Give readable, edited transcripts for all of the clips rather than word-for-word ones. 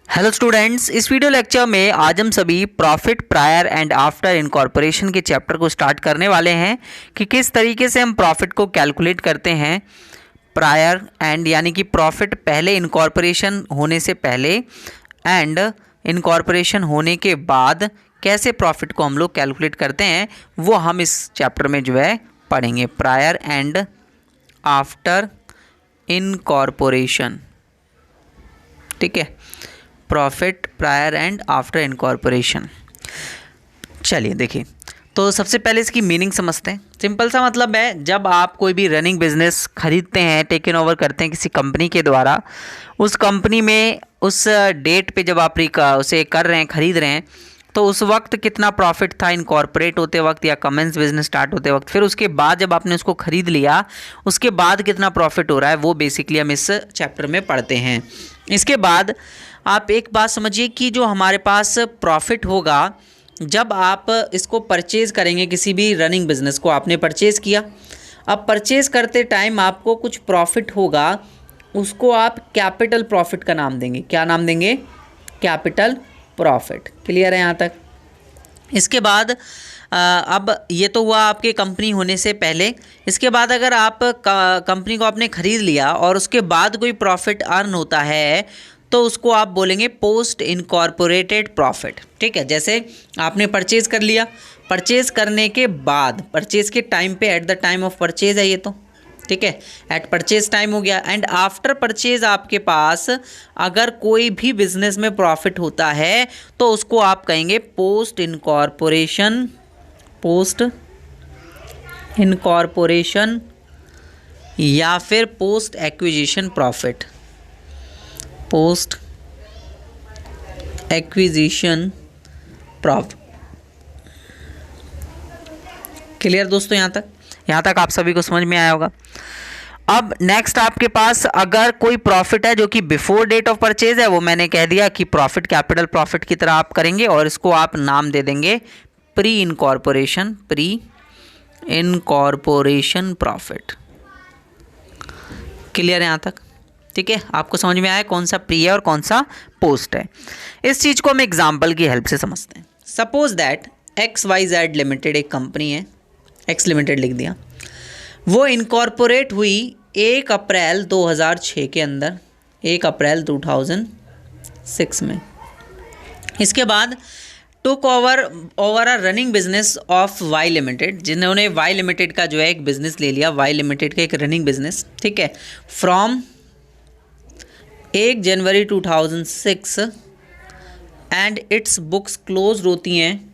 Hello students, इस video lecture में आज हम सभी profit prior and after incorporation के चैप्टर को स्टार्ट करने वाले हैं कि किस तरीके से हम प्रॉफिट को कैलकुलेट करते हैं प्रायर एंड यानी कि प्रॉफिट पहले इनकॉर्पोरेशन होने से पहले एंड इनकॉर्पोरेशन होने के बाद कैसे प्रॉफिट को हम लोग कैलकुलेट करते हैं, वो हम इस चैप्टर में जो है पढ़ेंगे। प्रायर एंड आफ्टर इनकॉर्पोरेशन, ठीक है, profit prior and after incorporation. चलिए देखिए, तो सबसे पहले इसकी मीनिंग समझते हैं। सिंपल सा मतलब है, जब आप कोई भी रनिंग बिजनेस खरीदते हैं, टेकन ओवर करते हैं किसी कंपनी के द्वारा, उस कंपनी में उस डेट पे जब आप उसे कर रहे हैं, खरीद रहे हैं, तो उस वक्त कितना प्रॉफिट था इनकॉर्पोरेट होते वक्त या कमेंस बिजनेस स्टार्ट होते वक्त, फिर उसके बाद जब आपने उसको खरीद लिया उसके बाद कितना प्रॉफिट हो रहा है, वो बेसिकली हम इस चैप्टर में पढ़ते हैं। इसके बाद आप एक बात समझिए कि जो हमारे पास प्रॉफिट होगा जब आप इसको परचेज़ करेंगे, किसी भी रनिंग बिजनेस को आपने परचेज़ किया, अब परचेज़ करते टाइम आपको कुछ प्रॉफिट होगा, उसको आप कैपिटल प्रॉफिट का नाम देंगे। क्या नाम देंगे? Capital profit. क्लियर है यहाँ तक? इसके बाद अब ये तो हुआ आपके कंपनी होने से पहले। इसके बाद अगर आप कंपनी को आपने ख़रीद लिया और उसके बाद कोई प्रॉफिट अर्न होता है तो उसको आप बोलेंगे पोस्ट इनकॉर्पोरेटेड प्रॉफिट। ठीक है, जैसे आपने परचेज़ कर लिया, परचेज़ करने के बाद, परचेज़ के टाइम पे, at the time of purchase है ये तो, ठीक है, एट परचेज टाइम हो गया। एंड आफ्टर परचेज आपके पास अगर कोई भी बिजनेस में प्रॉफिट होता है तो उसको आप कहेंगे पोस्ट इनकॉर्पोरेशन, पोस्ट इनकॉर्पोरेशन या फिर post acquisition profit, post acquisition profit. Clear दोस्तों? यहाँ तक आप सभी को समझ में आया होगा। अब नेक्स्ट आपके पास अगर कोई प्रॉफिट है जो कि बिफोर डेट ऑफ परचेज है, वो मैंने कह दिया कि प्रॉफिट कैपिटल प्रॉफिट की तरह आप करेंगे और इसको आप नाम दे देंगे pre incorporation, pre incorporation profit. Clear है यहाँ तक? ठीक है, आपको समझ में आया कौन सा प्री है और कौन सा पोस्ट है। इस चीज़ को हम एग्जाम्पल की हेल्प से समझते हैं। सपोज दैट XYZ लिमिटेड एक कंपनी है, एक्स लिमिटेड लिख दिया, वो इनकॉर्पोरेट हुई 1 अप्रैल 2006 के अंदर, 1 अप्रैल 2006 में। इसके बाद took over a running business of Y limited, जिन्होंने वाई लिमिटेड का जो है एक बिजनेस ले लिया, वाई लिमिटेड का एक रनिंग बिजनेस, ठीक है, from 1 January 2006 and it's books close होती हैं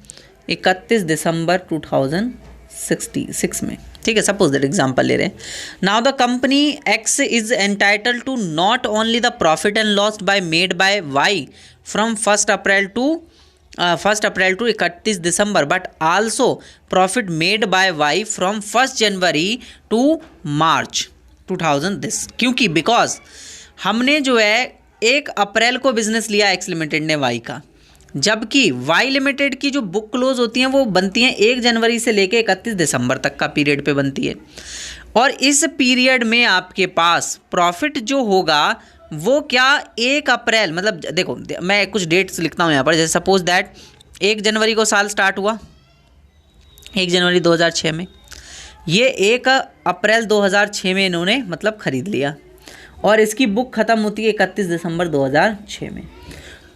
31 दिसंबर 2066 में। ठीक है, सपोज दैट एग्जाम्पल ले रहे हैं। Now the company X is entitle to not only the profit and loss by made by Y from 1 April to 31 December, but also profit made by Y from 1 January to March 2000 this. क्योंकि because हमने जो है 1 अप्रैल को business लिया x limited ने Y का, जबकि Y limited की जो बुक क्लोज होती हैं वो बनती हैं 1 जनवरी से लेके 31 दिसंबर तक का पीरियड पे बनती है। और इस पीरियड में आपके पास प्रॉफिट जो होगा वो क्या 1 अप्रैल, मतलब देखो मैं कुछ डेट्स लिखता हूँ यहाँ पर, जैसे सपोज दैट 1 जनवरी को साल स्टार्ट हुआ, 1 जनवरी 2006 में, ये 1 अप्रैल 2006 में इन्होंने मतलब ख़रीद लिया और इसकी बुक ख़त्म होती है 31 दिसंबर 2006 में।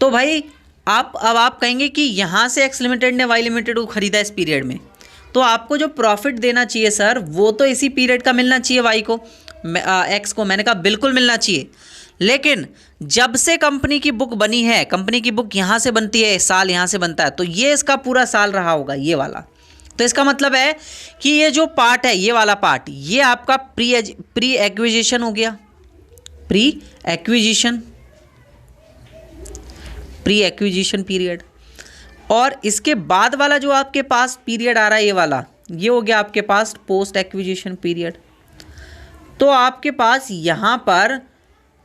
तो भाई अब आप कहेंगे कि यहाँ से एक्स लिमिटेड ने वाई लिमिटेड को ख़रीदा इस पीरियड में, तो आपको जो प्रॉफिट देना चाहिए सर वो तो इसी पीरियड का मिलना चाहिए वाई को, एक्स को। मैंने कहा बिल्कुल मिलना चाहिए, लेकिन जब से कंपनी की बुक बनी है, कंपनी की बुक यहाँ से बनती है, साल यहाँ से बनता है, तो ये इसका पूरा साल रहा होगा ये वाला। तो इसका मतलब है कि ये जो पार्ट है, ये वाला पार्ट, ये आपका प्री एक्विजिशन हो गया, प्री एक्विजिशन पीरियड। और इसके बाद वाला जो आपके पास पीरियड आ रहा है, ये वाला, ये हो गया आपके पास पोस्ट एक्विजिशन पीरियड। तो आपके पास यहाँ पर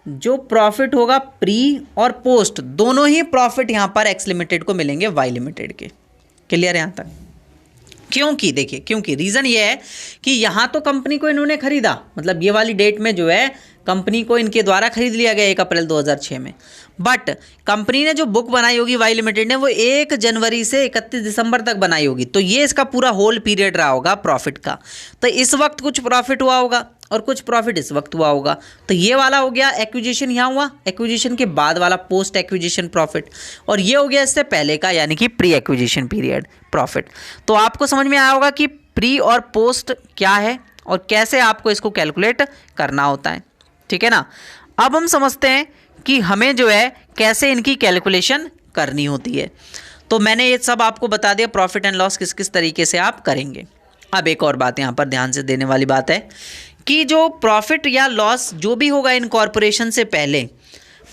जो प्रॉफिट होगा प्री और पोस्ट, दोनों ही प्रॉफिट यहाँ पर एक्स लिमिटेड को मिलेंगे वाई लिमिटेड के। क्लियर है यहाँ तक? क्योंकि देखिए, क्योंकि रीज़न ये है कि यहाँ तो कंपनी को इन्होंने ख़रीदा, मतलब ये वाली डेट में जो है कंपनी को इनके द्वारा खरीद लिया गया 1 अप्रैल 2006 में, बट कंपनी ने जो बुक बनाई होगी वाई लिमिटेड ने वो 1 जनवरी से 31 दिसंबर तक बनाई होगी, तो ये इसका पूरा होल पीरियड रहा होगा प्रॉफिट का। तो इस वक्त कुछ प्रॉफिट हुआ होगा और कुछ प्रॉफिट इस वक्त हुआ होगा। तो ये वाला हो गया एक्विजिशन, यहाँ हुआ एक्विजिशन के बाद वाला पोस्ट एक्विजिशन प्रॉफिट, और ये हो गया इससे पहले का यानी कि प्री एक्विजिशन पीरियड प्रॉफिट। तो आपको समझ में आया होगा कि प्री और पोस्ट क्या है और कैसे आपको इसको कैलकुलेट करना होता है, ठीक है ना। अब हम समझते हैं कि हमें जो है कैसे इनकी कैलकुलेशन करनी होती है। तो मैंने ये सब आपको बता दिया प्रॉफिट एंड लॉस किस किस तरीके से आप करेंगे। अब एक और बात यहाँ पर ध्यान से देने वाली बात है कि जो प्रॉफिट या लॉस जो भी होगा इनकॉर्पोरेशन से पहले,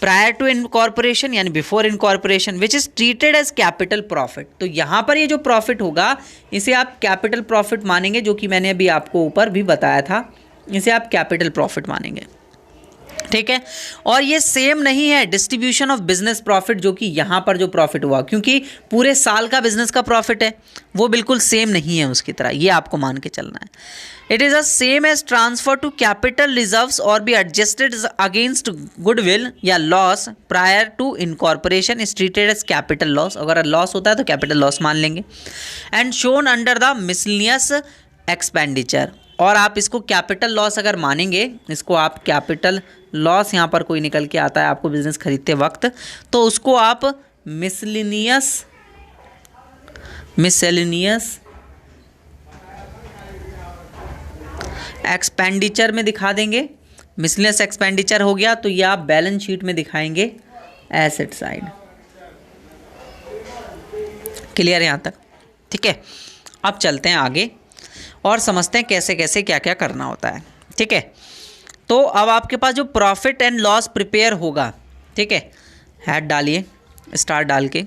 प्रायर टू इनकॉर्पोरेशन यानी before incorporation, which is treated as capital profit. तो यहाँ पर ये जो प्रॉफिट होगा इसे आप कैपिटल प्रॉफिट मानेंगे, जो कि मैंने अभी आपको ऊपर भी बताया था, इसे आप कैपिटल प्रॉफिट मानेंगे, ठीक है। और ये सेम नहीं है डिस्ट्रीब्यूशन ऑफ बिजनेस प्रॉफिट, जो कि यहाँ पर जो प्रॉफिट हुआ, क्योंकि पूरे साल का बिजनेस का प्रॉफिट है, वो बिल्कुल सेम नहीं है उसकी तरह, ये आपको मान के चलना है। It is a same as transfer to capital reserves और बी एडजस्टेड अगेंस्ट गुडविल या loss prior to incorporation is treated as capital loss. अगर लॉस होता है तो कैपिटल लॉस मान लेंगे। And shown under the miscellaneous expenditure, और आप इसको कैपिटल लॉस अगर मानेंगे, इसको आप कैपिटल लॉस यहाँ पर कोई निकल के आता है आपको बिजनेस खरीदते वक्त, तो उसको आप मिसलिनियस एक्सपेंडिचर में दिखा देंगे। मिसलिनियस एक्सपेंडिचर हो गया तो ये आप बैलेंस शीट में दिखाएंगे एसेट साइड। क्लियर है यहाँ तक, ठीक है। अब चलते हैं आगे और समझते हैं कैसे कैसे क्या क्या करना होता है, ठीक है। तो अब आपके पास जो प्रॉफिट एंड लॉस प्रिपेयर होगा, ठीक है, हेड डालिए स्टार डाल के,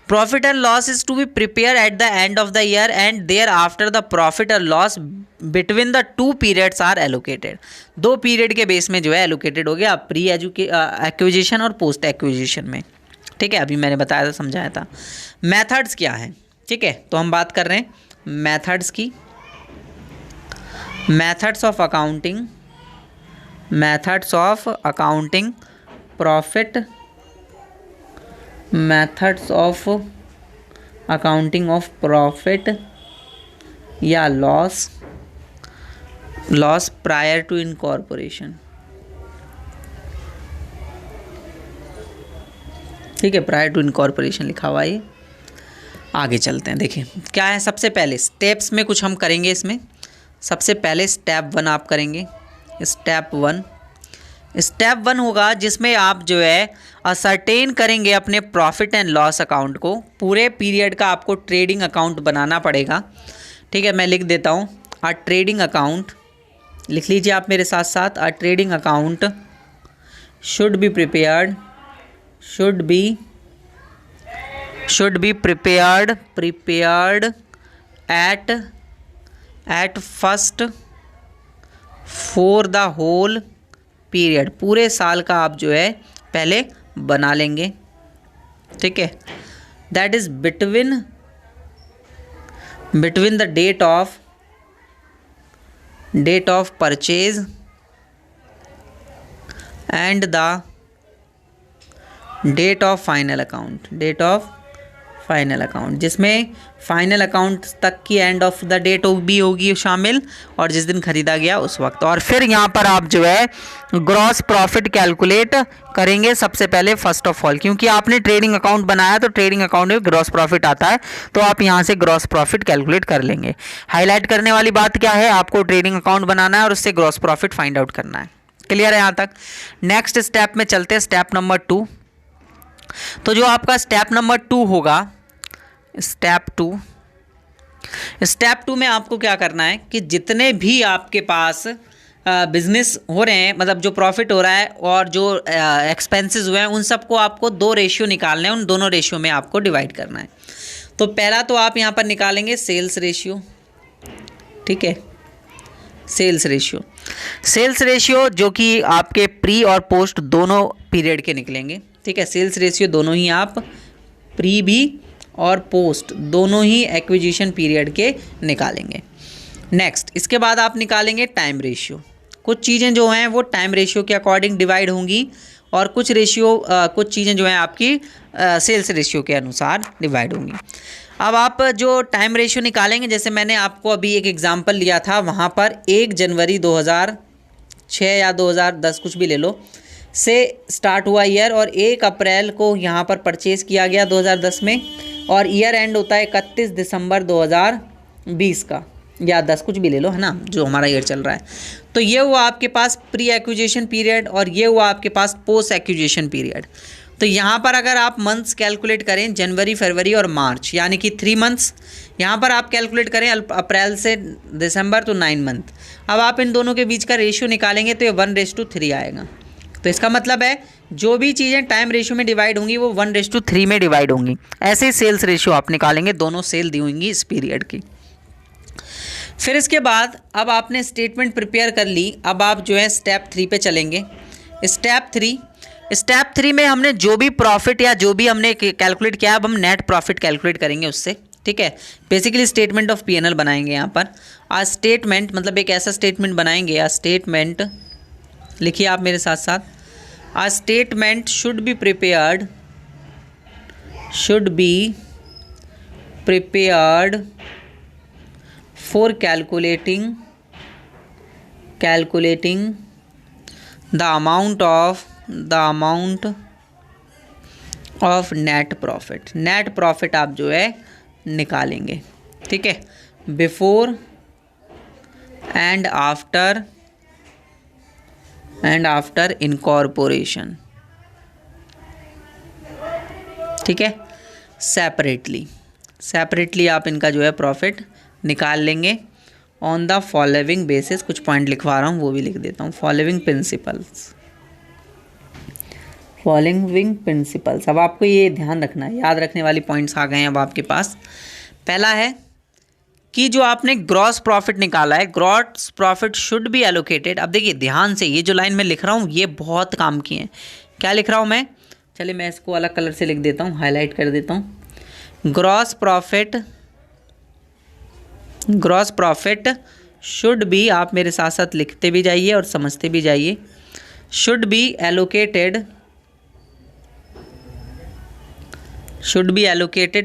profit and loss is to be prepare at the end of the year and thereafter the profit और loss between the 2 periods are allocated. 2 period के base में जो है एलोकेटेड हो गया, प्री एक्विजिशन और पोस्ट एक्विजिशन में, ठीक है। अभी मैंने बताया था, समझाया था। मेथड्स क्या हैं, ठीक है, तो हम बात कर रहे हैं मेथड्स की। Methods of accounting profit, methods of accounting of profit या लॉस प्रायर टू इनकॉर्पोरेशन, ठीक है, प्रायर टू इनकॉर्पोरेशन लिखा हुआ है। आगे चलते हैं, देखिए क्या है। सबसे पहले स्टेप्स में कुछ हम करेंगे इसमें। सबसे पहले स्टेप 1 आप करेंगे। स्टेप 1 होगा जिसमें आप जो है असर्टेन करेंगे अपने प्रॉफिट एंड लॉस अकाउंट को। पूरे पीरियड का आपको ट्रेडिंग अकाउंट बनाना पड़ेगा, ठीक है। मैं लिख देता हूँ, अ ट्रेडिंग अकाउंट, लिख लीजिए आप मेरे साथ साथ। अ trading account should be prepared at first for the whole period। पूरे साल का आप जो है पहले बना लेंगे, ठीक है। That is between the date of purchase and the date of final account, जिसमें फाइनल अकाउंट तक की एंड ऑफ द डेट भी होगी शामिल, और जिस दिन खरीदा गया उस वक्त। और फिर यहाँ पर आप जो है ग्रॉस प्रॉफिट कैलकुलेट करेंगे सबसे पहले, फर्स्ट ऑफ ऑल, क्योंकि आपने ट्रेडिंग अकाउंट बनाया तो ट्रेडिंग अकाउंट में ग्रॉस प्रॉफिट आता है, तो आप यहाँ से ग्रॉस प्रॉफिट कैलकुलेट कर लेंगे। हाईलाइट करने वाली बात क्या है, आपको ट्रेडिंग अकाउंट बनाना है और उससे ग्रॉस प्रॉफिट फाइंड आउट करना है। क्लियर है यहाँ तक। नेक्स्ट स्टेप में चलते हैं, स्टेप नंबर 2। तो जो आपका स्टेप नंबर 2 होगा, स्टेप 2 में आपको क्या करना है कि जितने भी आपके पास बिजनेस हो रहे हैं, मतलब जो प्रॉफिट हो रहा है और जो एक्सपेंसेस हुए हैं, उन सबको आपको 2 रेशियो निकालने हैं, उन दोनों रेशियो में आपको डिवाइड करना है। तो पहला तो आप यहाँ पर निकालेंगे सेल्स रेशियो, ठीक है। सेल्स रेशियो जो कि आपके प्री और पोस्ट दोनों पीरियड के निकलेंगे, ठीक है। सेल्स रेशियो दोनों ही आप प्री भी और पोस्ट दोनों ही एक्विजिशन पीरियड के निकालेंगे। नेक्स्ट, इसके बाद आप निकालेंगे टाइम रेशियो। कुछ चीज़ें जो हैं वो टाइम रेशियो के अकॉर्डिंग डिवाइड होंगी और कुछ रेशियो कुछ चीज़ें जो हैं आपकी सेल्स रेशियो के अनुसार डिवाइड होंगी। अब आप जो टाइम रेशियो निकालेंगे, जैसे मैंने आपको अभी एक एग्जांपल लिया था, वहाँ पर 1 जनवरी 2006 या 2010 कुछ भी ले लो से स्टार्ट हुआ ईयर, और 1 अप्रैल को यहाँ पर परचेज़ किया गया 2010 में, और ईयर एंड होता है 31 दिसंबर 2020 का या 10 कुछ भी ले लो, है ना, जो हमारा ईयर चल रहा है। तो ये हुआ आपके पास प्री एक्विजिशन पीरियड और ये हुआ आपके पास पोस्ट एक्विजिशन पीरियड। तो यहाँ पर अगर आप मंथ्स कैलकुलेट करें, जनवरी, फरवरी और मार्च, यानी कि 3 मंथ्स, यहाँ पर आप कैलकुलेट करें अप्रैल से दिसंबर, तो 9 मंथ। अब आप इन दोनों के बीच का रेशियो निकालेंगे तो ये 1:3 आएगा। तो इसका मतलब है जो भी चीज़ें टाइम रेशियो में डिवाइड होंगी वो 1:3 में डिवाइड होंगी। ऐसे सेल्स रेशियो आप निकालेंगे, दोनों सेल दी होंगी इस पीरियड की। फिर इसके बाद अब आपने स्टेटमेंट प्रिपेयर कर ली, अब आप जो है स्टेप 3 पे चलेंगे। स्टेप 3 में हमने जो भी प्रॉफिट या जो भी हमने कैलकुलेट किया, अब हम नेट प्रॉफिट कैलकुलेट करेंगे उससे, ठीक है। बेसिकली स्टेटमेंट ऑफ पीएनएल बनाएंगे यहाँ पर। आ स्टेटमेंट मतलब एक ऐसा स्टेटमेंट बनाएंगे, आ स्टेटमेंट लिखिए आप मेरे साथ साथ, a statement should be prepared for calculating the amount of net profit आप जो है निकालेंगे, ठीक है, बिफोर एंड आफ्टर इनकॉर्पोरेशन, ठीक है। सेपरेटली आप इनका जो है प्रॉफिट निकाल लेंगे ऑन द फॉलोइंग बेसिस। कुछ पॉइंट लिखवा रहा हूँ वो भी लिख देता हूँ। Following principles. अब आपको ये ध्यान रखना है, याद रखने वाली पॉइंट्स आ गए हैं अब आपके पास। पहला है कि जो आपने ग्रॉस प्रॉफिट निकाला है, gross profit should be allocated. अब देखिए ध्यान से, ये जो लाइन मैं लिख रहा हूँ ये बहुत काम की है। क्या लिख रहा हूँ मैं, चलिए मैं इसको अलग कलर से लिख देता हूँ, हाईलाइट कर देता हूँ। ग्रॉस प्रॉफिट शुड बी, आप मेरे साथ साथ लिखते भी जाइए और समझते भी जाइए, should be allocated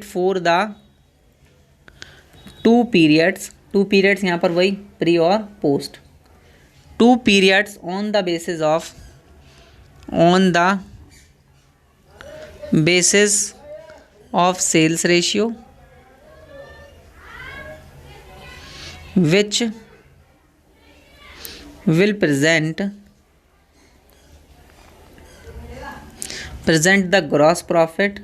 for the 2 periods, यहाँ पर वही प्री और post, 2 periods on the basis of sales ratio which will present the gross profit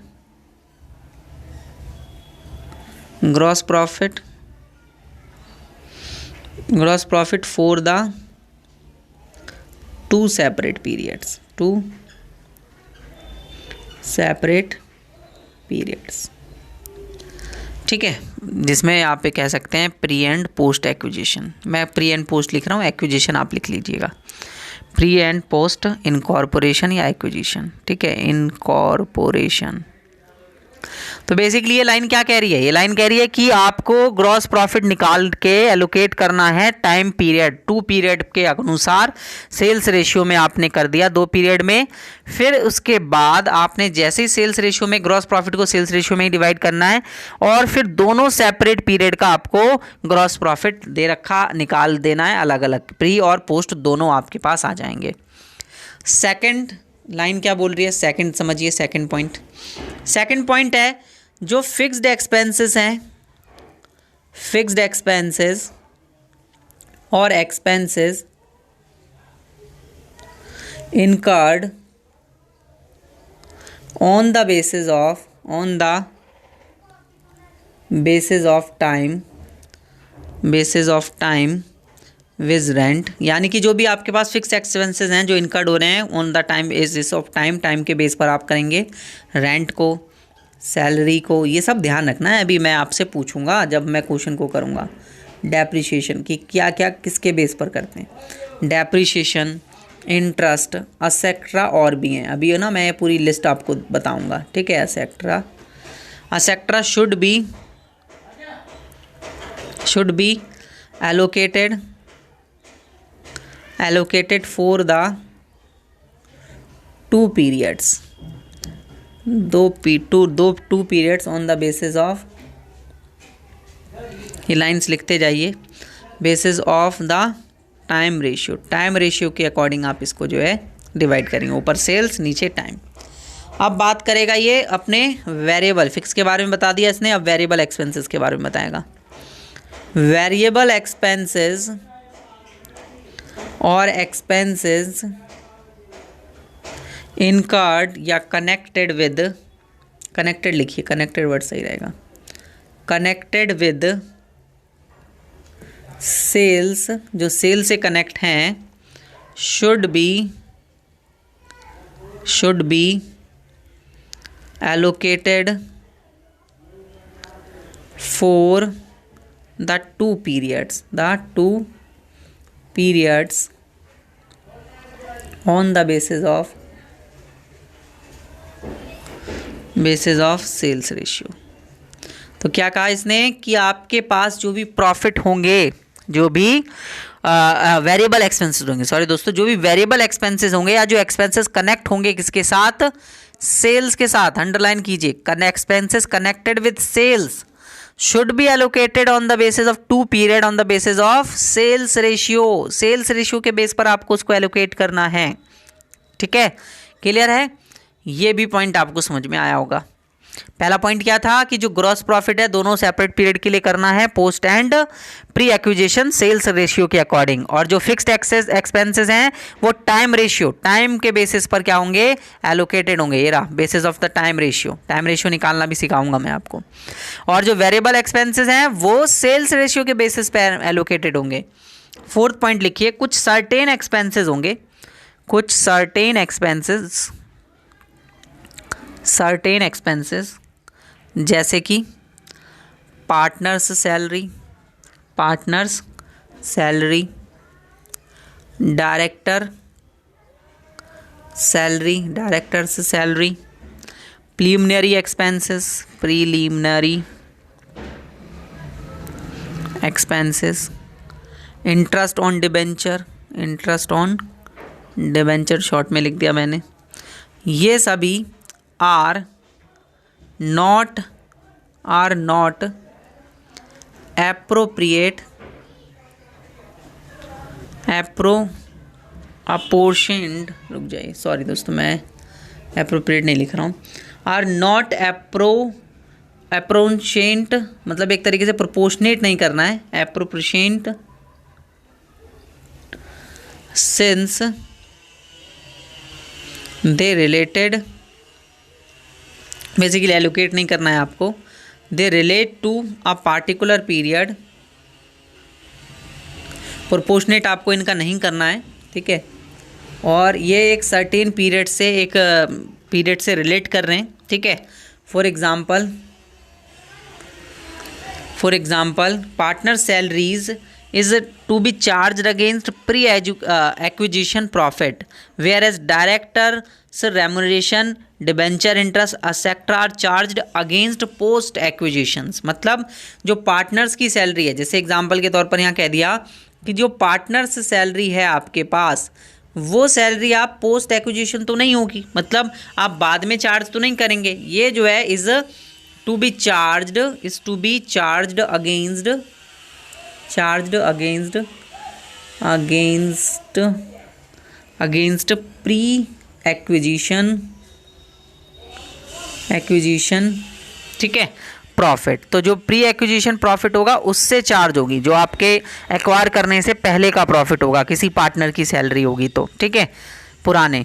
for the 2 separate periods, ठीक है, जिसमें आप ये कह सकते हैं प्री एंड पोस्ट एक्विजिशन। मैं प्री एंड पोस्ट लिख रहा हूँ, एक्विजिशन आप लिख लीजिएगा, प्री एंड पोस्ट इनकॉर्पोरेशन या एक्विजिशन, ठीक है, इनकॉर्पोरेशन। तो बेसिकली ये लाइन क्या कह रही है, ये लाइन कह रही है कि आपको ग्रॉस प्रॉफिट निकाल के एलोकेट करना है टाइम पीरियड, 2 पीरियड के अनुसार। सेल्स रेशियो में आपने कर दिया 2 पीरियड में, फिर उसके बाद आपने जैसे ही सेल्स रेशियो में ग्रॉस प्रॉफिट को सेल्स रेशियो में ही डिवाइड करना है, और फिर दोनों सेपरेट पीरियड का आपको ग्रॉस प्रॉफिट दे रखा निकाल देना है अलग अलग, प्री और पोस्ट दोनों आपके पास आ जाएंगे। सेकंड लाइन क्या बोल रही है, सेकंड समझिए, सेकंड पॉइंट है जो फिक्स्ड एक्सपेंसेस हैं, फिक्स्ड एक्सपेंसेस और expenses incurred on the basis of time with rent, यानी कि जो भी आपके पास फिक्स एक्सपेंसेस हैं जो इनकर्ड हो रहे हैं on the time basis of time के बेस पर आप करेंगे, रेंट को, सैलरी को, ये सब ध्यान रखना है। अभी मैं आपसे पूछूंगा जब मैं क्वेश्चन को करूँगा डेप्रिशिएशन की क्या क्या किसके बेस पर करते हैं, डेप्रिशिएशन, इंटरेस्ट, एसेक्ट्रा और भी हैं। अभी है ना मैं पूरी लिस्ट आपको बताऊंगा, ठीक है। Et cetera should be allocated for the 2 periods, दो periods on the basis of, ये लाइन्स लिखते जाइए, basis of the time ratio, time ratio के अकॉर्डिंग आप इसको जो है डिवाइड करेंगे, ऊपर सेल्स नीचे टाइम। अब बात करेगा ये अपने वेरिएबल फिक्स के बारे में बता दिया इसने, अब वेरिएबल एक्सपेंसेस के बारे में बताएगा। वेरिएबल एक्सपेंसेस और एक्सपेंसेस इनकर्ड या कनेक्टेड विद, कनेक्टेड लिखिए, कनेक्टेड वर्ड सही रहेगा, कनेक्टेड विद सेल्स, जो सेल से कनेक्ट हैं, should be allocated for the two periods on the basis of sales ratio। तो क्या कहा इसने कि आपके पास जो भी प्रॉफिट होंगे, जो भी वेरिएबल एक्सपेंसेस होंगे, सॉरी दोस्तों, जो भी वेरिएबल एक्सपेंसेस होंगे या जो एक्सपेंसेस कनेक्ट होंगे किसके साथ, सेल्स के साथ, अंडरलाइन कीजिए, expenses connected with sales should be allocated on the basis of 2 period on the basis of sales ratio, sales ratio के बेस पर आपको उसको एलोकेट करना है। ठीक है, क्लियर है, ये भी पॉइंट आपको समझ में आया होगा। पहला पॉइंट क्या था कि जो ग्रॉस प्रॉफिट है दोनों सेपरेट पीरियड के लिए करना है, post and pre acquisition sales ratio के अकॉर्डिंग, और जो फिक्स्ड एक्सपेंसेस हैं वो टाइम रेशियो, टाइम के बेसिस पर क्या होंगे, एलोकेटेड होंगे। ये रहा basis of the time ratio निकालना भी सिखाऊंगा मैं आपको। और जो वेरिएबल एक्सपेंसेस हैं वो सेल्स रेशियो के बेसिस पर एलोकेटेड होंगे। फोर्थ पॉइंट लिखिए, कुछ सर्टेन एक्सपेंसेस होंगे, कुछ सर्टेन एक्सपेंसेस जैसे कि partners salary, directors salary, preliminary expenses, interest on debenture short में लिख दिया मैंने। ये सभी आर नॉट अपोर्शनड, रुक जाइए, सॉरी दोस्तों मैं एप्रोप्रिएट नहीं लिख रहा हूँ, आर नॉट एप्रोशेंट, मतलब एक तरीके से प्रोपोर्शनेट नहीं करना है, appropriate since they related, basically allocate नहीं करना है आपको, they relate to a particular period, proportionate आपको इनका नहीं करना है। ठीक है, और ये एक सर्टेन पीरियड से रिलेट कर रहे हैं। ठीक है, for example partner salaries is to be charged against pre-acquisition profit, whereas directors remuneration, debenture interest etc are charged against post acquisitions। मतलब जो पार्टनर्स की सैलरी है, जैसे एग्जांपल के तौर पर यहाँ कह दिया कि जो पार्टनर्स सैलरी है आपके पास, वो सैलरी आप पोस्ट एक्विजिशन तो नहीं होगी, मतलब आप बाद में चार्ज तो नहीं करेंगे। ये जो है is to be charged against pre acquisition ठीक है प्रॉफिट। तो जो प्री एक्विजिशन प्रॉफिट होगा उससे चार्ज होगी, जो आपके एक्वायर करने से पहले का प्रॉफिट होगा, किसी पार्टनर की सैलरी होगी तो। ठीक है, पुराने।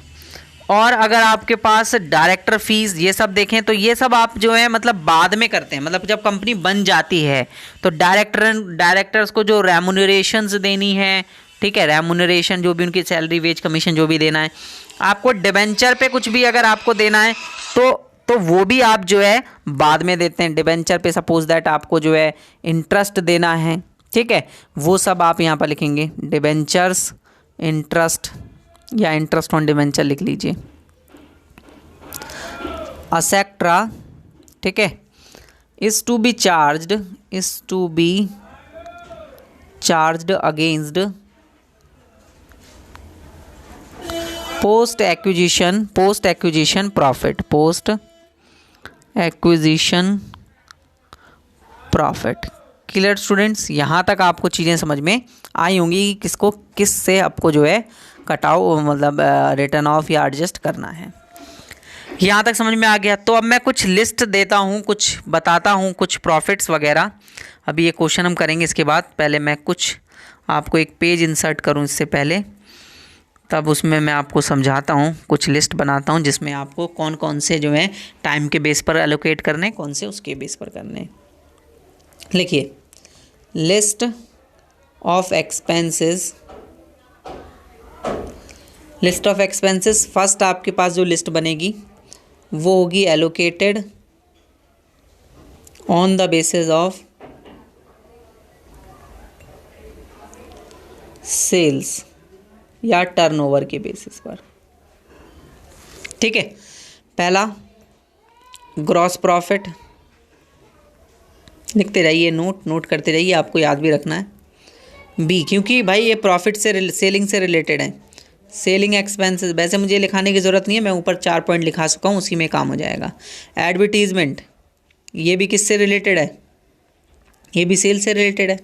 और अगर आपके पास डायरेक्टर फीस ये सब देखें तो ये सब आप जो है मतलब बाद में करते हैं, मतलब जब कंपनी बन जाती है तो डायरेक्टर्स को जो रेम्यूनरेशंस देनी है, ठीक है, रेम्यूनरेशन जो भी उनकी सैलरी वेज कमीशन जो भी देना है, आपको डिबेंचर पे कुछ भी अगर आपको देना है तो वो भी आप जो है बाद में देते हैं। डिबेंचर पे सपोज दैट आपको जो है इंटरेस्ट देना है, ठीक है, वो सब आप यहाँ पर लिखेंगे डिबेंचर्स इंटरेस्ट या इंटरेस्ट ऑन डिबेंचर लिख लीजिए असेक्ट्रा। ठीक है, is to be charged against post acquisition profit, post acquisition profit. Clear students, यहाँ तक आपको चीज़ें समझ में आई होंगी कि किसको किस से आपको जो है कटाओ मतलब रिटर्न ऑफ या एडजस्ट करना है। यहाँ तक समझ में आ गया। तो अब मैं कुछ लिस्ट देता हूँ, कुछ बताता हूँ, कुछ प्रॉफिट्स वगैरह। अभी ये क्वेश्चन हम करेंगे, इसके बाद पहले मैं कुछ आपको एक पेज इंसर्ट करूँ इससे पहले, तब उसमें मैं आपको समझाता हूँ, कुछ लिस्ट बनाता हूँ जिसमें आपको कौन कौन से जो है टाइम के बेस पर एलोकेट करने, कौन से उसके बेस पर करने। लिखिए, list of expenses, list of expenses. First आपके पास जो लिस्ट बनेगी वो होगी allocated on the basis of sales या टर्नओवर के बेसिस पर। ठीक है, पहला ग्रॉस प्रॉफिट, लिखते रहिए, नोट करते रहिए, आपको याद भी रखना है। बी, क्योंकि भाई ये प्रॉफिट से सेलिंग से रिलेटेड है, सेलिंग एक्सपेंसेस। वैसे मुझे लिखाने की ज़रूरत नहीं है, मैं ऊपर 4 पॉइंट लिखा चुका हूँ, उसी में काम हो जाएगा। एडवर्टीजमेंट, ये भी किससे रिलेटेड है, ये भी सेल से रिलेटेड है।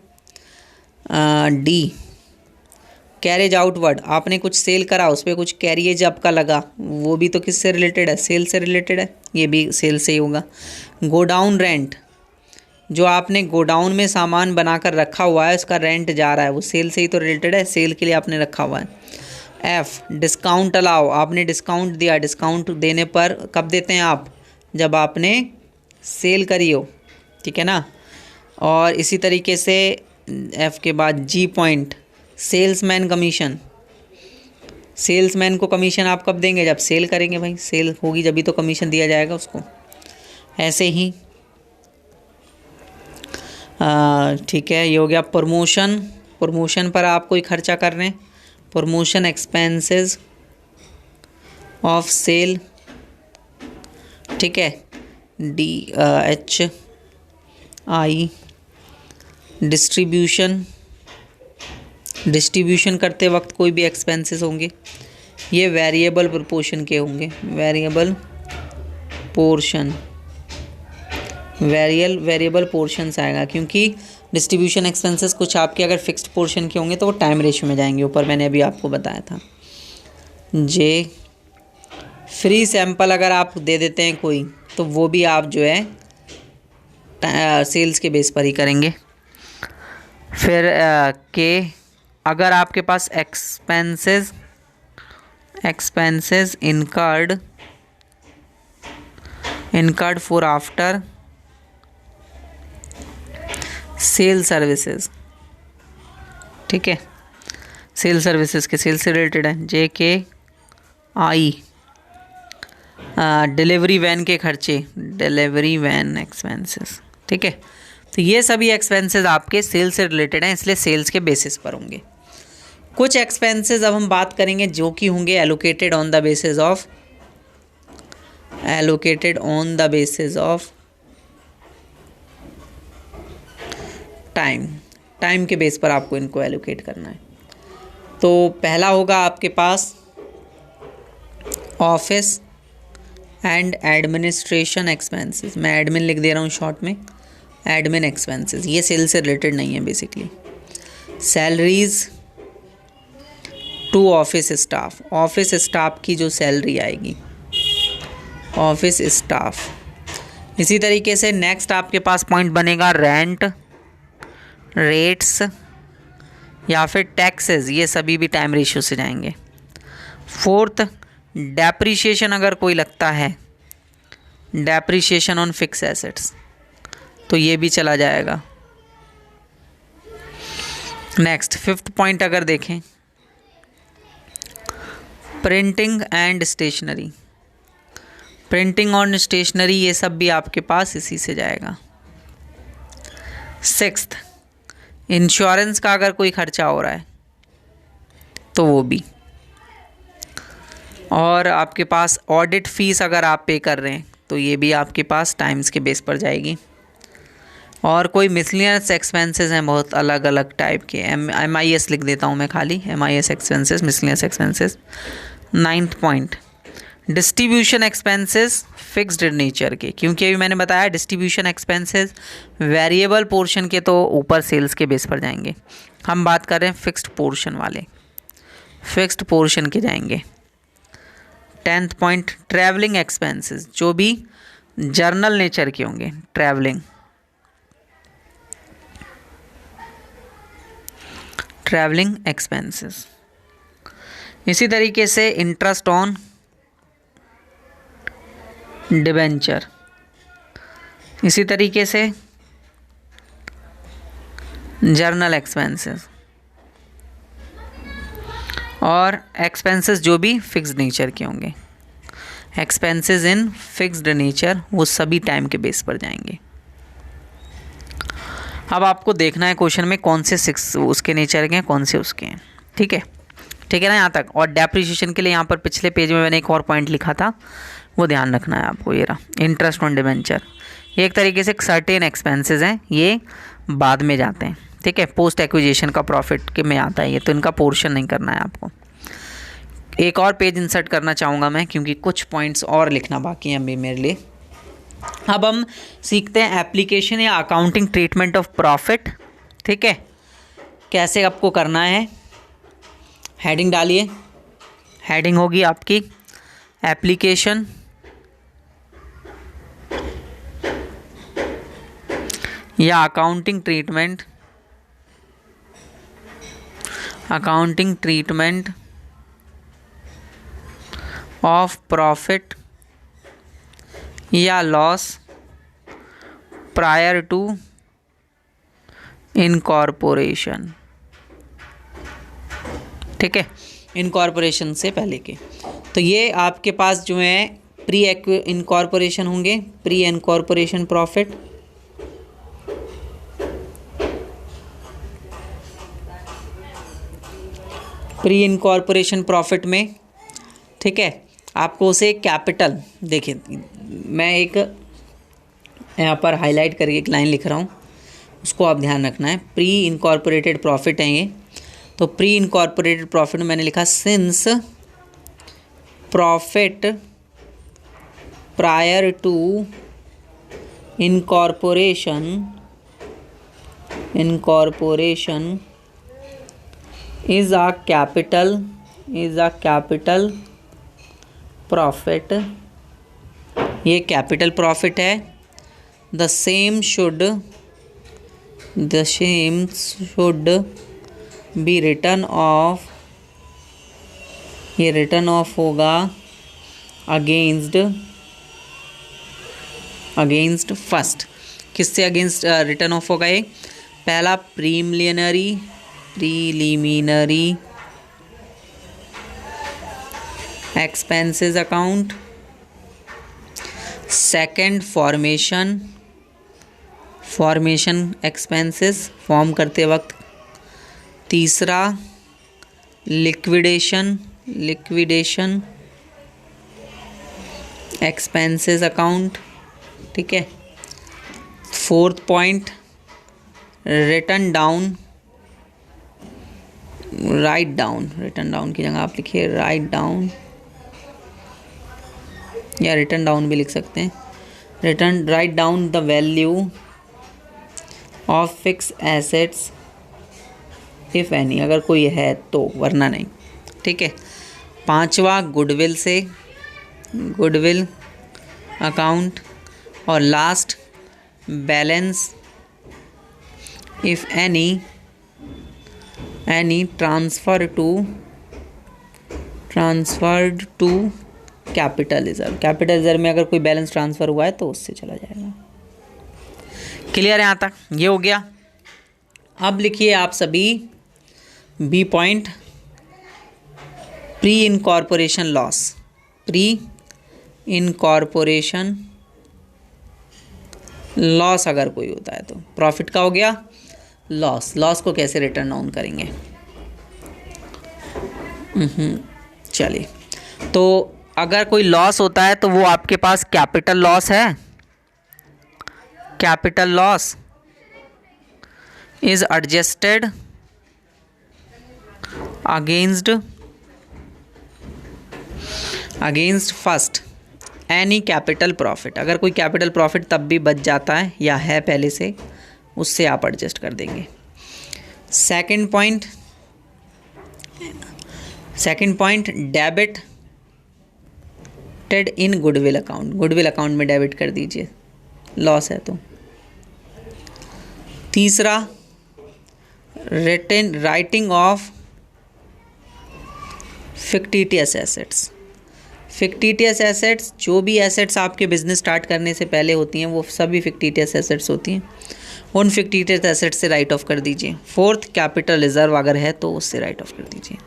डी, कैरेज आउटवर्ड, आपने कुछ सेल करा, उस पर कुछ कैरिएज आपका लगा, वो भी तो किससे रिलेटेड है, सेल से रिलेटेड है, ये भी सेल से ही होगा। गोडाउन रेंट, जो आपने गोडाउन में सामान बनाकर रखा हुआ है, उसका रेंट जा रहा है, वो सेल से ही तो रिलेटेड है, सेल के लिए आपने रखा हुआ है। एफ, डिस्काउंट अलाउ, आपने डिस्काउंट दिया, डिस्काउंट देने पर कब देते हैं आप, जब आपने सेल करी हो, ठीक है ना। और इसी तरीके से एफ के बाद जी पॉइंट, सेल्समैन कमीशन, सेल्समैन को कमीशन आप कब देंगे, जब सेल करेंगे, भाई सेल होगी जब भी तो कमीशन दिया जाएगा उसको। ऐसे ही ठीक है, ये हो गया प्रमोशन, प्रमोशन पर आप कोई खर्चा कर रहे हैं, प्रमोशन एक्सपेंसेस ऑफ सेल, ठीक है। D H I, distribution, distribution करते वक्त कोई भी एक्सपेंसेस होंगे, ये वेरिएबल प्रोपोर्शन के होंगे, वेरिएबल पोर्शन, वेरिएबल पोर्शंस आएगा, क्योंकि डिस्ट्रीब्यूशन एक्सपेंसेस कुछ आपके अगर फिक्स्ड पोर्शन के होंगे तो वो टाइम रेशियो में जाएंगे, ऊपर मैंने अभी आपको बताया था। जे, फ्री सैंपल अगर आप दे देते हैं कोई, तो वो भी आप जो है सेल्स के बेस पर ही करेंगे। फिर के, अगर आपके पास expenses incurred for after sale services, ठीक है, सेल सर्विसेज के सेल से रिलेटेड है। जे के आई, डिलीवरी वैन के खर्चे, डिलीवरी वैन एक्सपेंसेस, ठीक है। तो ये सभी एक्सपेंसेस आपके सेल से रिलेटेड हैं, इसलिए सेल्स के बेसिस पर होंगे। कुछ एक्सपेंसेस अब हम बात करेंगे जो कि होंगे allocated on the basis of time के बेस पर आपको इनको एलोकेट करना है। तो पहला होगा आपके पास ऑफिस एंड एडमिनिस्ट्रेशन एक्सपेंसेस, मैं एडमिन लिख दे रहा हूँ शॉर्ट में, एडमिन एक्सपेंसेस, ये सेल से रिलेटेड नहीं है basically. Salaries to office staff, office staff की जो सैलरी आएगी, ऑफिस स्टाफ। इसी तरीके से नेक्स्ट आपके पास पॉइंट बनेगा रेंट, रेट्स या फिर टैक्सेस, ये सभी भी टाइम रेशियो से जाएंगे। फोर्थ, डेप्रिसिएशन अगर कोई लगता है, डेप्रिसिएशन ऑन फिक्स एसेट्स, तो ये भी चला जाएगा। नेक्स्ट फिफ्थ पॉइंट अगर देखें, प्रिंटिंग एंड स्टेशनरी, प्रिंटिंग और स्टेशनरी, ये सब भी आपके पास इसी से जाएगा। सिक्स्थ, इंश्योरेंस का अगर कोई खर्चा हो रहा है तो वो भी, और आपके पास ऑडिट फीस अगर आप पे कर रहे हैं तो ये भी आपके पास टाइम्स के बेस पर जाएगी। और कोई मिसलिनियस एक्सपेंसेस हैं बहुत अलग अलग टाइप के, MIS लिख देता हूँ मैं खाली, MIS expenses, miscellaneous expenses. 9th point, distribution expenses fixed nature के, क्योंकि अभी मैंने बताया डिस्ट्रीब्यूशन एक्सपेंसेस वेरिएबल पोर्शन के तो ऊपर सेल्स के बेस पर जाएंगे, हम बात कर रहे हैं फिक्स्ड पोर्शन वाले, फिक्स्ड पोर्शन के जाएंगे। 10th पॉइंट, ट्रैवलिंग एक्सपेंसेस जो भी जर्नल नेचर के होंगे, ट्रैवलिंग एक्सपेंसेस। इसी तरीके से इंटरेस्ट ऑन डिबेंचर, इसी तरीके से जर्नल एक्सपेंसेस और एक्सपेंसेस जो भी फिक्स्ड नेचर के होंगे, एक्सपेंसेस इन फिक्स्ड नेचर वो सभी टाइम के बेस पर जाएंगे। अब आपको देखना है क्वेश्चन में कौन से सिक्स उसके नेचर के हैं, कौन से उसके हैं। ठीक है ना यहाँ तक। और डेप्रिसिएशन के लिए यहाँ पर पिछले पेज में मैंने एक और पॉइंट लिखा था, वो ध्यान रखना है आपको। ये रहा इंटरेस्ट ऑन डिबेंचर, ये एक तरीके से सर्टेन एक्सपेंसेस हैं, ये बाद में जाते हैं। ठीक है, पोस्ट एक्विजिशन का प्रॉफिट के में आता है ये, तो इनका पोर्शन नहीं करना है आपको। एक और पेज इंसर्ट करना चाहूँगा मैं, क्योंकि कुछ पॉइंट्स और लिखना बाकी हैं अभी मेरे लिए। अब हम सीखते हैं एप्लीकेशन या अकाउंटिंग ट्रीटमेंट ऑफ प्रॉफिट। ठीक है, कैसे आपको करना है। हेडिंग डालिए, हेडिंग होगी आपकी एप्लीकेशन या अकाउंटिंग ट्रीटमेंट ऑफ प्रॉफिट या लॉस प्रायर टू इनकॉर्पोरेशन। ठीक है, इनकॉर्पोरेशन से पहले के। तो ये आपके पास जो है प्री इनकॉर्पोरेशन होंगे, pre incorporation profit, pre incorporation profit में। ठीक है, आपको उसे कैपिटल, देखिए मैं एक यहाँ पर हाईलाइट करके एक लाइन लिख रहा हूँ, उसको आप ध्यान रखना है। प्री इनकॉर्पोरेटेड प्रॉफिट है ये, तो प्री इनकॉर्पोरेटेड प्रॉफिट में मैंने लिखा since profit prior to incorporation is a capital profit, ये कैपिटल प्रॉफिट है। the same should be written off, ये रिटर्न ऑफ होगा अगेंस्ट फर्स्ट। किससे अगेंस्ट रिटर्न ऑफ होगा ये? पहला preliminary expenses account, second formation expenses form करते वक्त, तीसरा लिक्विडेशन एक्सपेंसेस अकाउंट। ठीक है, फोर्थ पॉइंट रिटर्न डाउन की जगह आप लिखिए राइट डाउन, या रिटर्न डाउन भी लिख सकते हैं। Write down the value of fix assets if any, अगर कोई है तो, वरना नहीं। ठीक है, पांचवा गुडविल अकाउंट, और last balance if any transferred to capital reserve में अगर कोई बैलेंस ट्रांसफ़र हुआ है तो उससे चला जाएगा। क्लियर है यहाँ तक? ये हो गया। अब लिखिए आप सभी B point, pre incorporation loss अगर कोई होता है तो प्रॉफिट का हो गया। लॉस को कैसे रिटर्न डाउन करेंगे? चलिए, तो अगर कोई लॉस होता है तो वो आपके पास कैपिटल लॉस है। Capital loss is adjusted against against first any capital profit, अगर कोई कैपिटल प्रॉफिट तब भी बच जाता है या है पहले से, उससे आप एडजस्ट कर देंगे। Second point debited in goodwill account, goodwill account में डेबिट कर दीजिए, लॉस है तो। तीसरा writing of fictitious assets, fictitious assets जो भी एसेट्स आपके बिजनेस स्टार्ट करने से पहले होती हैं वो सभी फिक्टिटियस एसेट्स होती हैं, उन फिक्टिटियस एसेट्स से राइट ऑफ कर दीजिए। फोर्थ कैपिटल रिजर्व अगर है तो उससे राइट ऑफ कर दीजिए।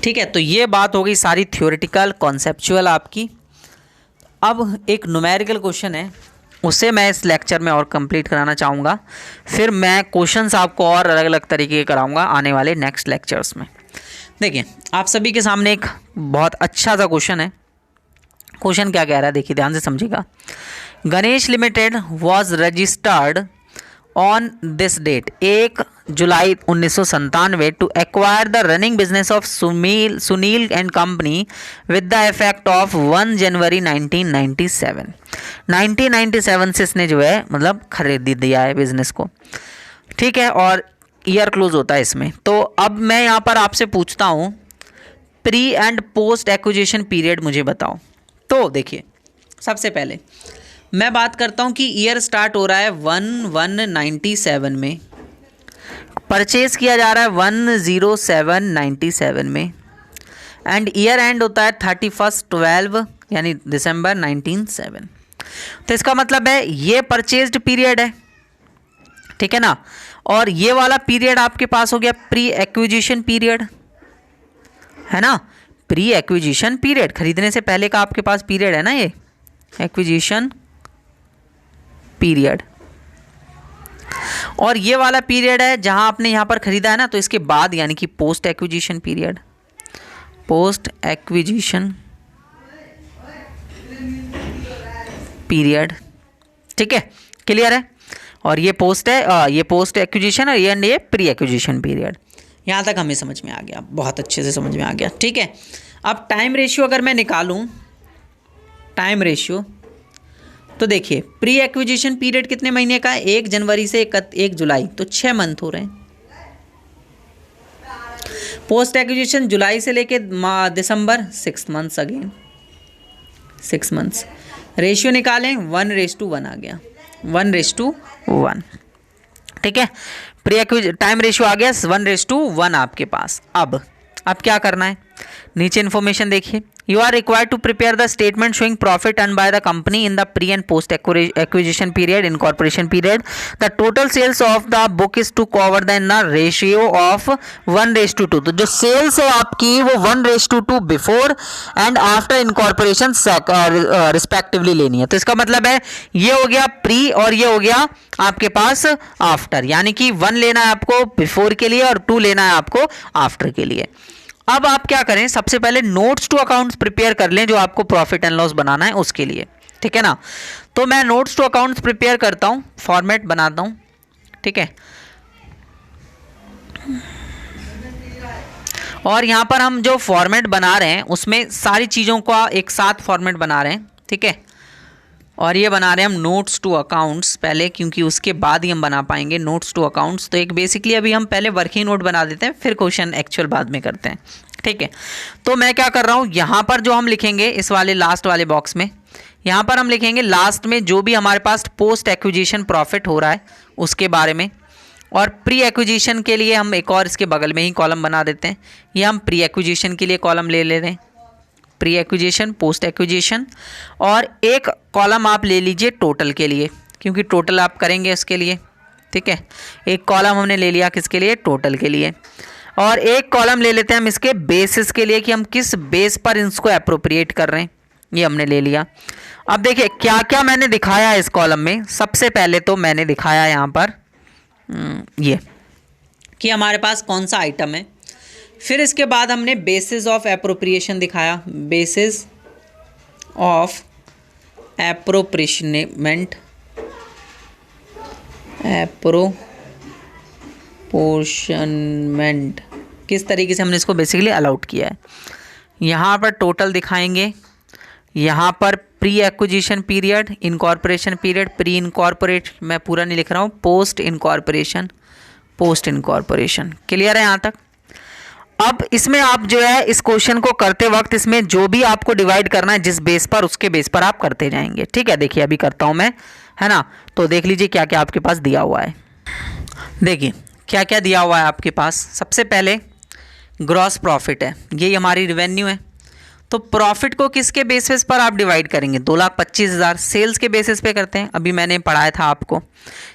ठीक है, तो ये बात हो गई सारी थ्योरेटिकल कॉन्सेप्चुअल आपकी। अब एक न्यूमेरिकल क्वेश्चन है, उसे मैं इस लेक्चर में और कंप्लीट कराना चाहूँगा, फिर मैं क्वेश्चंस आपको और अलग अलग तरीके के कराऊँगा आने वाले नेक्स्ट लेक्चर्स में। देखिए आप सभी के सामने एक बहुत अच्छा सा क्वेश्चन है। क्वेश्चन क्या कह रहा है, देखिए ध्यान से समझिएगा। Ganesh limited was registered on this date 1 July 1997 to acquire the running business of Sunil and company with the effect of 1 January 1997। 1997 से इसने जो है मतलब खरीद दिया है बिजनेस को, ठीक है, और ईयर क्लोज होता है इसमें। तो अब मैं यहाँ पर आपसे पूछता हूँ pre and post acquisition period मुझे बताओ। तो देखिए सबसे पहले मैं बात करता हूँ कि ईयर स्टार्ट हो रहा है 1/1/97 में, परचेज किया जा रहा है 1/07/97 में, एंड ईयर एंड होता है 31/12 यानी दिसंबर 1997। तो इसका मतलब है ये परचेज्ड पीरियड है, ठीक है ना, और ये वाला पीरियड आपके पास हो गया प्री एक्विजिशन पीरियड, है ना, प्री एक्विजिशन पीरियड, खरीदने से पहले का आपके पास पीरियड है ना ये एक्विजिशन पीरियड। और ये वाला पीरियड है जहां आपने यहां पर खरीदा है ना, तो इसके बाद यानी कि post acquisition period, post acquisition period, ठीक है, क्लियर है। और ये पोस्ट है, ये पोस्ट एक्विजिशन और ये प्री एक्विजिशन पीरियड। यहाँ तक हमें समझ में आ गया, बहुत अच्छे से समझ में आ गया, ठीक है। अब टाइम रेशियो अगर मैं निकालूं, टाइम रेशियो, तो देखिए प्री एक्विजिशन पीरियड कितने महीने का है, 1 जनवरी से 1 जुलाई, तो 6 मंथ हो रहे हैं। पोस्ट एक्विजिशन जुलाई से लेके दिसंबर, 6 मंथ्स, अगेन 6 मंथ्स। रेशियो निकालें 1:1 आ गया, 1:1, ठीक है। प्री एक्विजिशन टाइम रेशियो आ गया 1:1 आपके पास। अब क्या करना है, नीचे इन्फॉर्मेशन देखिए। You are required to prepare the statement showing profit earned by the company in the pre and post acquisition period, incorporation period. The total sales of the book is to cover the in a ratio of 1:2। तो जो sales है आपकी वो 1:2 before and after incorporation respectively लेनी है। तो इसका मतलब है ये हो गया प्री और ये हो गया आपके पास आफ्टर, यानी कि 1 लेना है आपको बिफोर के लिए और 2 लेना है आपको आफ्टर के लिए। अब आप क्या करें, सबसे पहले नोट्स टू अकाउंट्स प्रिपेयर कर लें जो आपको प्रॉफिट एंड लॉस बनाना है उसके लिए, ठीक है ना। तो मैं नोट्स टू अकाउंट्स प्रिपेयर करता हूं, फॉर्मेट बनाता हूं, ठीक है। और यहां पर हम जो फॉर्मेट बना रहे हैं उसमें सारी चीज़ों का एक साथ फॉर्मेट बना रहे हैं, ठीक है। और ये बना रहे हैं हम नोट्स टू अकाउंट्स पहले, क्योंकि उसके बाद ही हम बना पाएंगे नोट्स टू अकाउंट्स। तो एक बेसिकली अभी हम पहले वर्किंग नोट बना देते हैं, फिर क्वेश्चन एक्चुअल बाद में करते हैं, ठीक है। तो मैं क्या कर रहा हूँ, यहाँ पर जो हम लिखेंगे इस वाले लास्ट वाले बॉक्स में, यहाँ पर हम लिखेंगे लास्ट में जो भी हमारे पास पोस्ट एक्विजिशन प्रॉफिट हो रहा है उसके बारे में। और प्री एक्विजिशन के लिए हम एक और इसके बगल में ही कॉलम बना देते हैं, ये हम प्री एक्विजिशन के लिए कॉलम ले रहे हैं, प्री एक्विजिशन, पोस्ट एक्विजिशन, और एक कॉलम आप ले लीजिए टोटल के लिए, क्योंकि टोटल आप करेंगे इसके लिए, ठीक है। एक कॉलम हमने ले लिया किसके लिए, टोटल के लिए। और एक कॉलम ले लेते हैं हम इसके बेसिस के लिए कि हम किस बेस पर इसको अप्रोप्रिएट कर रहे हैं, ये हमने ले लिया। अब देखिए क्या क्या मैंने दिखाया है इस कॉलम में। सबसे पहले तो मैंने दिखाया यहाँ पर ये कि हमारे पास कौन सा आइटम है, फिर इसके बाद हमने बेसिस ऑफ एप्रोप्रिएशन दिखाया, बेसिस ऑफ एप्रोप्रिएशनमेंट, एप्रोपोर्शनमेंट, किस तरीके से हमने इसको बेसिकली अलाउट किया है, यहाँ पर टोटल दिखाएंगे, यहाँ पर pre acquisition period, incorporation period, pre incorporate मैं पूरा नहीं लिख रहा हूँ, post incorporation, post incorporation. Clear है यहाँ तक? अब इसमें आप जो है इस क्वेश्चन को करते वक्त इसमें जो भी आपको डिवाइड करना है जिस बेस पर, उसके बेस पर आप करते जाएंगे। ठीक है, देखिए अभी करता हूँ मैं, है ना। तो देख लीजिए क्या क्या आपके पास दिया हुआ है। देखिए क्या क्या दिया हुआ है आपके पास। सबसे पहले ग्रॉस प्रॉफिट है, ये हमारी रिवेन्यू है। तो प्रॉफिट को किसके बेसिस पर आप डिवाइड करेंगे? 2,25,000 सेल्स के बेसिस पे करते हैं। अभी मैंने पढ़ाया था आपको,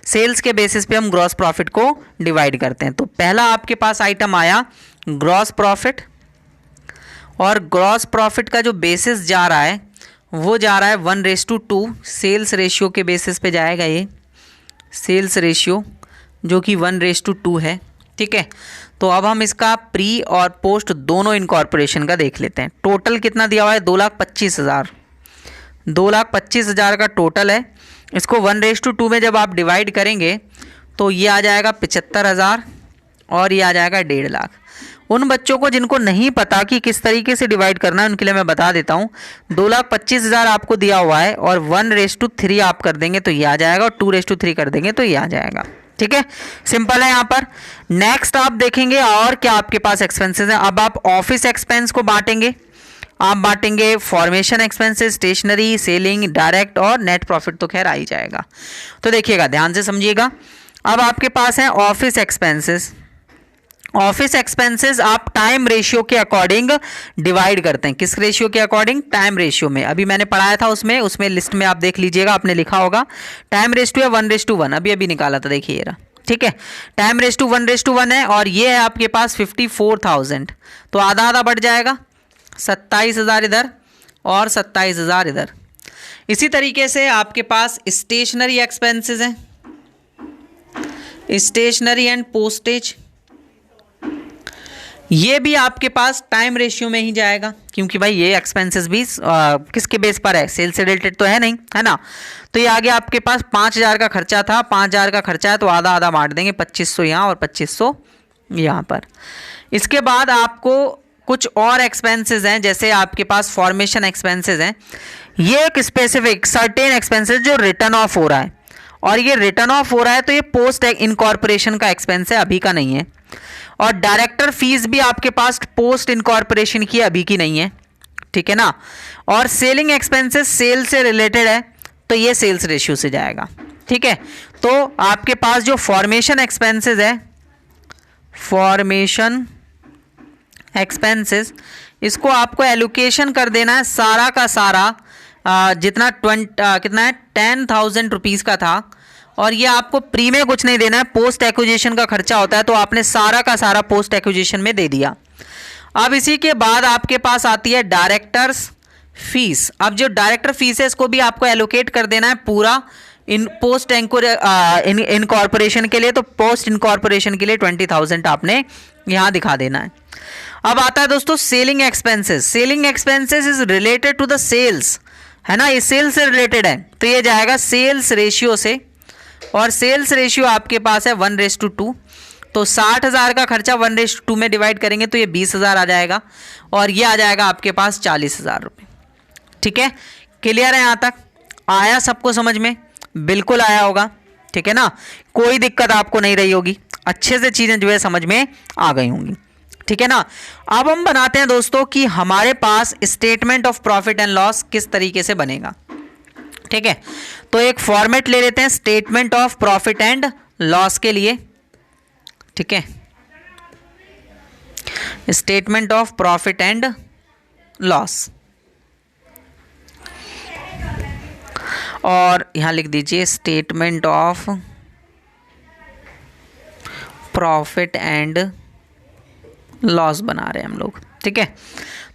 सेल्स के बेसिस पे हम ग्रॉस प्रॉफिट को डिवाइड करते हैं। तो पहला आपके पास आइटम आया ग्रॉस प्रॉफिट, और ग्रॉस प्रॉफिट का जो बेसिस जा रहा है वो जा रहा है 1:2, सेल्स रेशियो के बेसिस पे जाएगा ये, सेल्स रेशियो जो कि 1:2 है। ठीक है, तो अब हम इसका प्री और पोस्ट दोनों इनकॉर्पोरेशन का देख लेते हैं। टोटल कितना दिया हुआ है? 2,25,000, 2,25,000 का टोटल है। इसको 1:2 में जब आप डिवाइड करेंगे तो ये आ जाएगा 75,000 और ये आ जाएगा 1.5 लाख। उन बच्चों को जिनको नहीं पता कि किस तरीके से डिवाइड करना है उनके लिए मैं बता देता हूँ। 2,25,000 आपको दिया हुआ है और 1:3 आप कर देंगे तो ये आ जाएगा, और 2:3 कर देंगे तो ये आ जाएगा। ठीक है, सिंपल है यहाँ पर। नेक्स्ट आप देखेंगे और क्या आपके पास एक्सपेंसेस हैं। अब आप ऑफिस एक्सपेंस को बांटेंगे, आप बांटेंगे formation expenses, stationery, selling, direct और नेट प्रॉफिट तो खैर आ ही जाएगा। तो देखिएगा, ध्यान से समझिएगा। अब आपके पास है ऑफिस एक्सपेंसेस। ऑफिस एक्सपेंसेस आप टाइम रेशियो के अकॉर्डिंग डिवाइड करते हैं। किस रेशियो के अकॉर्डिंग? टाइम रेशियो में। अभी मैंने पढ़ाया था उसमें लिस्ट में आप देख लीजिएगा, आपने लिखा होगा टाइम रेशियो है 1:1, अभी निकाला था, देखिए ये रहा। ठीक है, टाइम रेशियो 1:1 है और ये है आपके पास 54,000, तो आधा आधा बढ़ जाएगा, 27,000 इधर और 27,000 इधर। इसी तरीके से आपके पास स्टेशनरी एक्सपेंसेस हैं, स्टेशनरी एंड पोस्टेज, ये भी आपके पास टाइम रेशियो में ही जाएगा, क्योंकि भाई ये एक्सपेंसेस भी किसके बेस पर है? सेल से रिलेटेड तो है नहीं, है ना। तो ये आगे आपके पास 5,000 का खर्चा था, 5,000 का खर्चा है तो आधा आधा बांट देंगे, 2,500 यहाँ और 2,500 यहाँ पर। इसके बाद आपको कुछ और एक्सपेंसेस हैं, जैसे आपके पास फॉर्मेशन एक्सपेंसेस हैं। ये एक स्पेसिफिक सर्टेन एक्सपेंसेस जो रिटर्न ऑफ हो रहा है, और ये रिटर्न ऑफ हो रहा है तो ये पोस्ट इनकॉर्पोरेशन का एक्सपेंस है, अभी का नहीं है। और डायरेक्टर फीस भी आपके पास पोस्ट इनकॉर्पोरेशन की, अभी की नहीं है। ठीक है ना। और सेलिंग एक्सपेंसेस सेल से रिलेटेड है तो ये सेल्स रेशियो से जाएगा। ठीक है, तो आपके पास जो फॉर्मेशन एक्सपेंसेस है, फॉर्मेशन एक्सपेंसेस, इसको आपको एलोकेशन कर देना है सारा का सारा, जितना कितना है 10,000 रुपीज़ का था, और ये आपको प्री में कुछ नहीं देना है, पोस्ट एक्विजिशन का खर्चा होता है, तो आपने सारा का सारा पोस्ट एक्विजिशन में दे दिया। अब इसी के बाद आपके पास आती है डायरेक्टर्स फीस। अब जो डायरेक्टर फीस है इसको भी आपको एलोकेट कर देना है पूरा इन पोस्ट इनकॉर्पोरेशन के लिए, तो पोस्ट इनकॉर्पोरेशन के लिए 20,000 आपने यहाँ दिखा देना है। अब आता है दोस्तों selling expenses. Selling expenses is related to the sales, है ना, ये सेल्स से रिलेटेड है, तो ये जाएगा सेल्स रेशियो से, और सेल्स रेशियो आपके पास है 1:2, तो 60,000 का खर्चा 1:2 में डिवाइड करेंगे तो ये 20,000 आ जाएगा, और ये आ जाएगा आपके पास 40,000 रुपये। ठीक है, क्लियर है यहाँ तक? आया सबको समझ में? बिल्कुल आया होगा। ठीक है ना, कोई दिक्कत आपको नहीं रही होगी, अच्छे से चीज़ें जो है समझ में आ गई होंगी। ठीक है ना। अब हम बनाते हैं दोस्तों कि हमारे पास statement of profit and loss किस तरीके से बनेगा। ठीक है, तो एक फॉर्मेट ले लेते हैं statement of profit and loss के लिए। ठीक है, statement of profit and loss, और यहां लिख दीजिए statement of profit and loss बना रहे हैं हम लोग। ठीक है,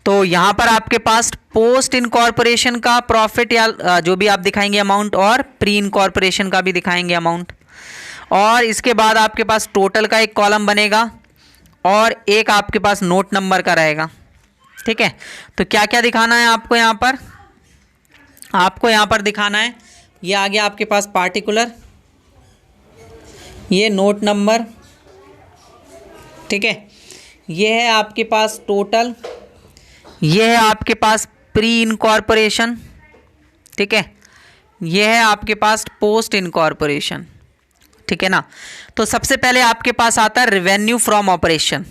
तो यहाँ पर आपके पास पोस्ट इनकॉर्पोरेशन का प्रॉफिट या जो भी आप दिखाएंगे अमाउंट, और प्री इनकॉर्पोरेशन का भी दिखाएंगे अमाउंट, और इसके बाद आपके पास टोटल का एक कॉलम बनेगा और एक आपके पास नोट नंबर का रहेगा। ठीक है, तो क्या क्या दिखाना है आपको यहाँ पर? आपको यहाँ पर दिखाना है, ये आ गया आपके पास पार्टिकुलर, ये नोट नंबर। ठीक है, ये है आपके पास टोटल, ये है आपके पास प्री इनकॉर्पोरेशन, ठीक है, ये है आपके पास पोस्ट इनकॉर्पोरेशन, ठीक है ना। तो सबसे पहले आपके पास आता है revenue from operation.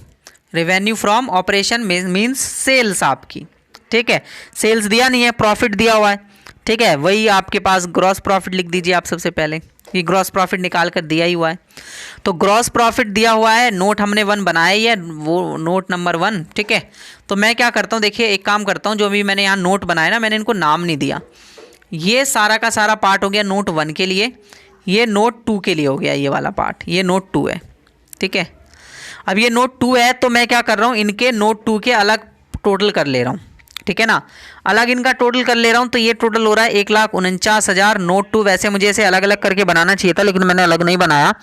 Revenue from operation means sales आपकी, ठीक है, सेल्स दिया नहीं है, प्रॉफिट दिया हुआ है, ठीक है, वही आपके पास ग्रॉस प्रॉफिट लिख दीजिए आप सबसे पहले, ये ग्रॉस प्रॉफिट निकाल कर दिया ही हुआ है। तो ग्रॉस प्रॉफिट दिया हुआ है, नोट हमने 1 बनाया ही है, वो नोट नंबर 1, ठीक है। तो मैं क्या करता हूँ, देखिए एक काम करता हूँ, जो भी मैंने यहाँ नोट बनाया ना, मैंने इनको नाम नहीं दिया। ये सारा का सारा पार्ट हो गया नोट 1 के लिए, ये नोट 2 के लिए हो गया, ये वाला पार्ट, ये नोट 2 है, ठीक है। अब ये नोट 2 है तो मैं क्या कर रहा हूँ, इनके नोट 2 के अलग टोटल कर ले रहा हूँ, ठीक है ना, अलग इनका टोटल कर ले रहा हूँ। तो ये टोटल हो रहा है 1,49,000। नोट 2 वैसे मुझे इसे अलग अलग करके बनाना चाहिए था, लेकिन मैंने अलग नहीं बनाया,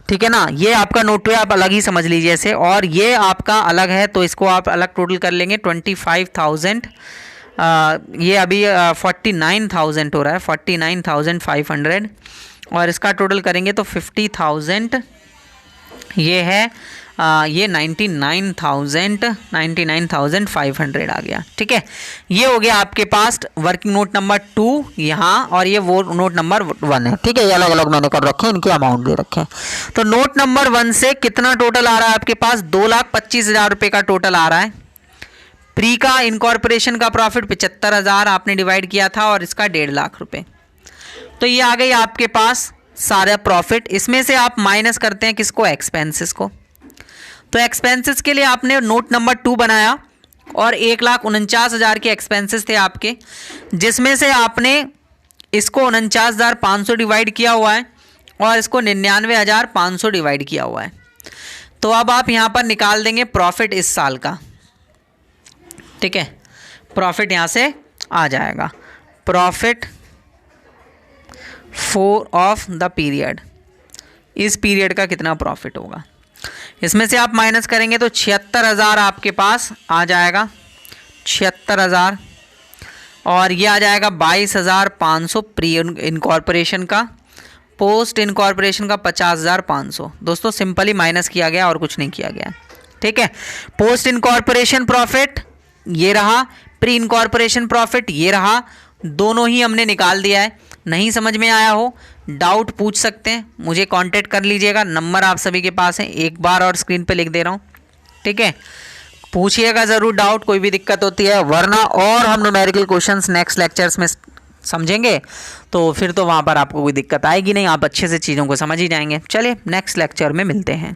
ठीक है ना। ये आपका नोट 2 है, आप अलग ही समझ लीजिए इसे, और ये आपका अलग है, तो इसको आप अलग टोटल कर लेंगे 25,000। ये अभी 49,000 हो रहा है, 49,500, और इसका टोटल करेंगे तो 50,000, ये है ये 99,500 आ गया, ठीक है। ये हो गया आपके पास वर्किंग नोट नंबर 2 यहाँ, और ये वो नोट नंबर 1 है, ठीक है, ये अलग अलग मैंने कर रखे हैं, इनके अमाउंट दे रखे हैं। तो नोट नंबर 1 से कितना टोटल आ रहा है आपके पास, 2,25,000 रुपये का टोटल आ रहा है। प्री का इनकॉर्पोरेशन का प्रॉफिट 75,000 आपने डिवाइड किया था, और इसका 1.5 लाख रुपये। तो ये आ गई आपके पास सारा प्रॉफिट। इसमें से आप माइनस करते हैं किसको, एक्सपेंसेस को। तो एक्सपेंसेस के लिए आपने नोट नंबर 2 बनाया, और 1,49,000 के एक्सपेंसेस थे आपके, जिसमें से आपने इसको 49,500 डिवाइड किया हुआ है, और इसको 99,500 डिवाइड किया हुआ है। तो अब आप यहाँ पर निकाल देंगे प्रॉफिट इस साल का, ठीक है, प्रॉफिट यहाँ से आ जाएगा, प्रॉफिट ऑफ द पीरियड, इस पीरियड का कितना प्रॉफिट होगा। इसमें से आप माइनस करेंगे तो 76,000 आपके पास आ जाएगा, 76,000, और ये आ जाएगा 22,500 प्री इनकॉर्पोरेशन का, पोस्ट इनकॉर्पोरेशन का 50,500। दोस्तों सिंपली माइनस किया गया और कुछ नहीं किया गया, ठीक है। पोस्ट इनकॉर्पोरेशन प्रॉफिट ये रहा, प्री इनकॉर्पोरेशन प्रॉफिट ये रहा, दोनों ही हमने निकाल दिया है। नहीं समझ में आया हो, डाउट पूछ सकते हैं, मुझे कांटेक्ट कर लीजिएगा, नंबर आप सभी के पास है, एक बार और स्क्रीन पे लिख दे रहा हूँ, ठीक है। पूछिएगा ज़रूर डाउट, कोई भी दिक्कत होती है, वरना और हम न्यूमेरिकल क्वेश्चंस नेक्स्ट लेक्चर्स में समझेंगे, तो फिर तो वहाँ पर आपको कोई दिक्कत आएगी नहीं, आप अच्छे से चीज़ों को समझ ही जाएंगे। चलिए नेक्स्ट लेक्चर में मिलते हैं।